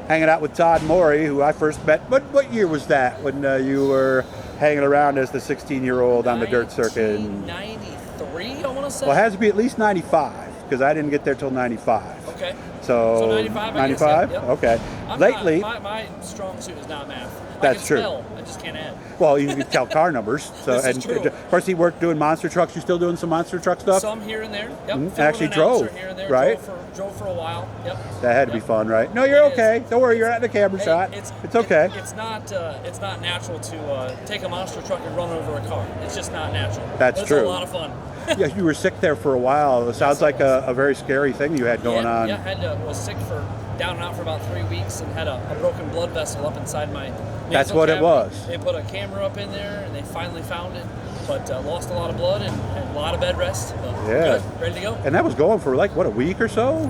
hanging out with Todd Morey, who I first met. What year was that when you were hanging around as the 16-year-old on the dirt circuit? 1993, I want to say. Well, it has to be at least 95, because I didn't get there till 95. Okay. So 95, 95? Yep. Okay. Lately, my strong suit is not math. That's true. Spell, I just can't add. Well, you can tell car numbers. So, This is true. Of course, he worked doing monster trucks. You still doing some monster truck stuff? Some here and there. Yep. Mm-hmm. Actually drove, here and there. right? Drove for a while. Yep. That had to be fun, right? No, you're okay. Don't worry, you're at the camera shot. It's okay. It's not natural to take a monster truck and run over a car. It's just not natural. That's true. It's a lot of fun. Yeah, you were sick there for a while. It sounds like a very scary thing you had going on. Yeah, was sick for down and out for about 3 weeks and had a broken blood vessel up inside my That's what cavity. It was. They put a camera up in there and they finally found it, but lost a lot of blood and a lot of bed rest. But yeah. Good, ready to go. And that was going for like, what, a week or so?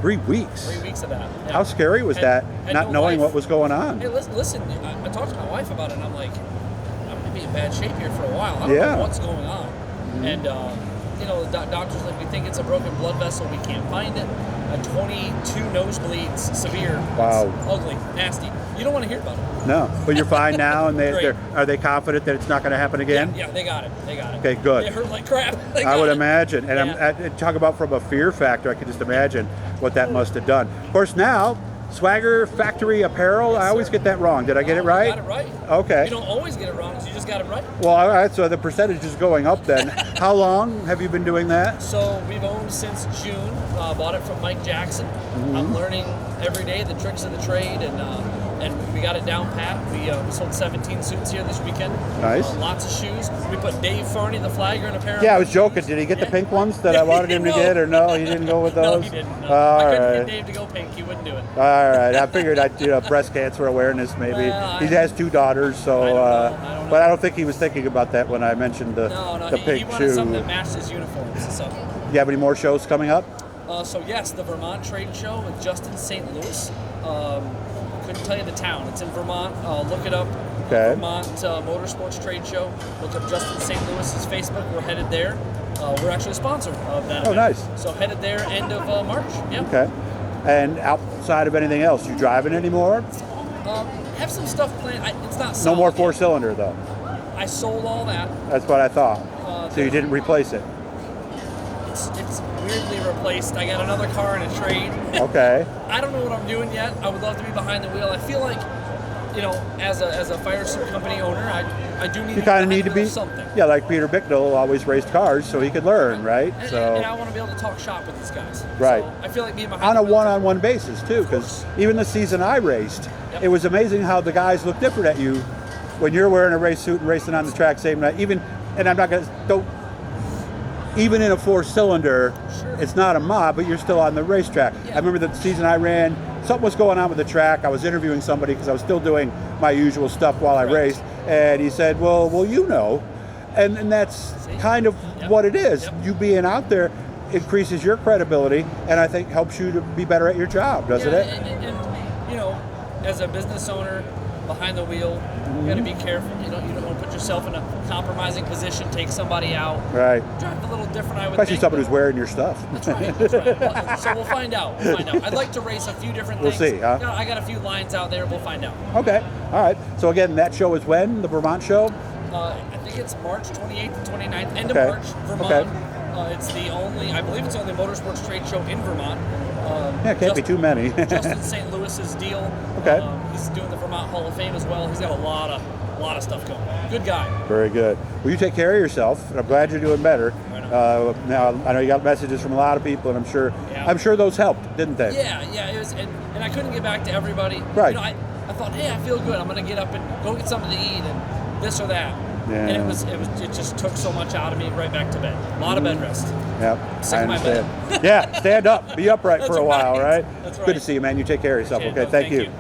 3 weeks. 3 weeks of that. Yeah. How scary was that, not knowing what was going on? Hey, listen, I talked to my wife about it and I'm like, I'm going to be in bad shape here for a while. I don't know what's going on. Mm-hmm. And, the doctor's like, we think it's a broken blood vessel. We can't find it. 22 nosebleeds, severe. Wow. It's ugly, nasty. You don't want to hear about it. No, but you're fine now, and are they confident that it's not going to happen again? Yeah, they got it. Okay, good. It hurt like crap. I would imagine. And I'm talk about from a fear factor, I can just imagine what that must have done. Of course, now, Swagger Factory Apparel, yes, I always get that wrong. Did I get it right? You got it right. Okay. You don't always get it wrong, so you just got it right. Well, all right, so the percentage is going up then. How long have you been doing that? So we've owned since June. Bought it from Mike Jackson. Mm-hmm. I'm learning every day the tricks of the trade, and we got it down pat. We sold 17 suits here this weekend. Nice. Lots of shoes. We put Dave Farney, the flagger, in a pair. Yeah, I was joking. Did he get the pink ones that I wanted him to get, or no? He didn't go with those? No, he didn't. No. All I couldn't right. get Dave to go pink. He wouldn't do it. All right. I figured I'd do breast cancer awareness maybe. He has 2 daughters, so I don't know. but I don't think he was thinking about that when I mentioned the pink he wanted shoe. something that matched his uniforms. So. You have any more shows coming up? So yes, the Vermont Trade Show with Justin St. Louis. Couldn't tell you the town. It's in Vermont. Look it up. Okay. Vermont Motorsports Trade Show. Look up Justin St. Louis's Facebook. We're headed there. We're actually a sponsor of that event. Nice. So headed there end of March. Yeah. Okay. And outside of anything else, you driving anymore? Have some stuff planned. It's not No more solid 4-cylinder though. yet. I sold all that. That's what I thought. So you didn't replace it? It's weirdly replaced. I got another car in a trade. Okay. I don't know what I'm doing yet. I would love to be behind the wheel. I feel like, as a fire suit company owner, I do need. You kind of need to be something. Yeah, like Peter Bicknell always raced cars, so he could learn, right? And I want to be able to talk shop with these guys. Right. So I feel like being behind on the a wheel one-on-one basis too, because even the season I raced, it was amazing how the guys look different at you when you're wearing a race suit and racing on the track same night. Even in a 4-cylinder, it's not a mob, but you're still on the racetrack. I remember the season I ran, something was going on with the track. I was interviewing somebody because I was still doing my usual stuff while I raced, and he said, well, and that's kind of what it is. You being out there increases your credibility, and I think helps you to be better at your job, doesn't it? And as a business owner behind the wheel, you got to be careful. You don't want to put yourself in a compromising position, take somebody out. Right. Drive a little different, I would Especially think. someone who's wearing your stuff. That's right. So we'll find out. I'd like to race a few different things. We'll see, huh? I got a few lines out there. We'll find out. Okay. All right. So again, that show is when? The Vermont show? I think it's March 28th and 29th. End of March, Vermont. Okay. I believe it's the only motorsports trade show in Vermont. Can't be too many. Justin St. Louis's deal. Okay. He's doing the Vermont Hall of Fame as well. He's got a lot of stuff going. Good guy. Very good. Well, you take care of yourself, and I'm glad you're doing better. Now I know you got messages from a lot of people, and I'm sure those helped, didn't they? Yeah. It was, and I couldn't get back to everybody. Right. I thought, hey, I feel good. I'm going to get up and go get something to eat and this or that. Yeah. And it just took so much out of me. Right back to bed. A lot of bed rest. Yep. Sick I of my understand. bed. Yeah. Stand up. Be upright for a while, right? That's Good to see you, man. You take care of yourself. Okay. Thank you.